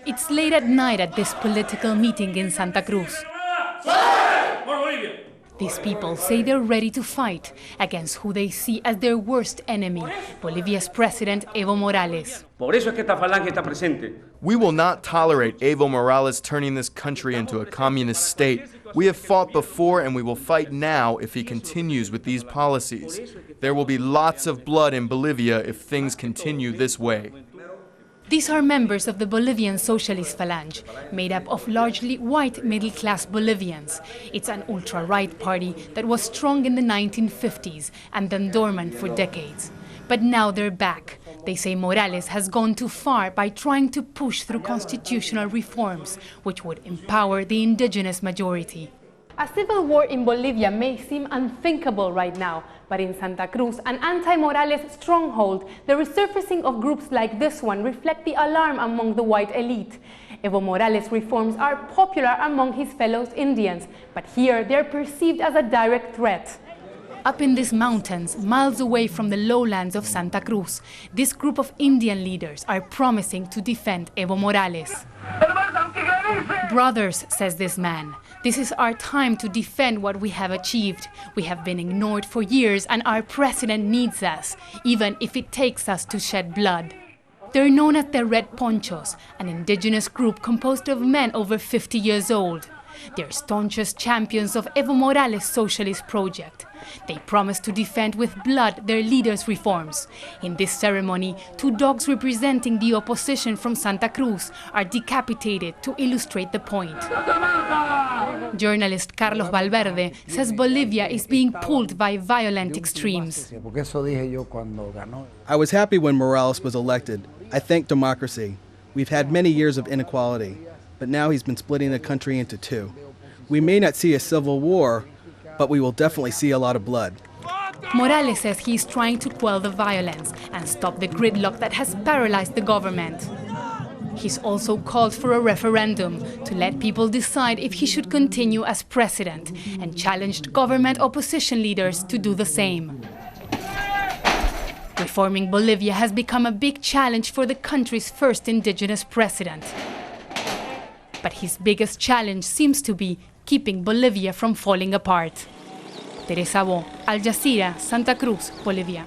It's late at night at this political meeting in Santa Cruz. These people say they're ready to fight against who they see as their worst enemy, Bolivia's President Evo Morales. We will not tolerate Evo Morales turning this country into a communist state. We have fought before and we will fight now if he continues with these policies. There will be lots of blood in Bolivia if things continue this way. These are members of the Bolivian Socialist Phalange, made up of largely white middle-class Bolivians. It's an ultra-right party that was strong in the 1950s and then dormant for decades. But now they're back. They say Morales has gone too far by trying to push through constitutional reforms, which would empower the indigenous majority. A civil war in Bolivia may seem unthinkable right now, but in Santa Cruz, an anti-Morales stronghold, the resurfacing of groups like this one reflect the alarm among the white elite. Evo Morales' reforms are popular among his fellow Indians, but here they're perceived as a direct threat. Up in these mountains, miles away from the lowlands of Santa Cruz, this group of Indian leaders are promising to defend Evo Morales. Brothers, says this man, this is our time to defend what we have achieved. We have been ignored for years and our president needs us, even if it takes us to shed blood. They're known as the Red Ponchos, an indigenous group composed of men over 50 years old. They're staunchest champions of Evo Morales' socialist project. They promise to defend with blood their leaders' reforms. In this ceremony, 2 dogs representing the opposition from Santa Cruz are decapitated to illustrate the point. Journalist Carlos Valverde says Bolivia is being pulled by violent extremes. I was happy when Morales was elected. I thank democracy. We've had many years of inequality, but now he's been splitting the country into 2. We may not see a civil war, but we will definitely see a lot of blood. Morales says he's trying to quell the violence and stop the gridlock that has paralyzed the government. He's also called for a referendum to let people decide if he should continue as president and challenged government opposition leaders to do the same. Reforming Bolivia has become a big challenge for the country's first indigenous president. But his biggest challenge seems to be keeping Bolivia from falling apart. Teresa, Al Jazeera, Santa Cruz, Bolivia.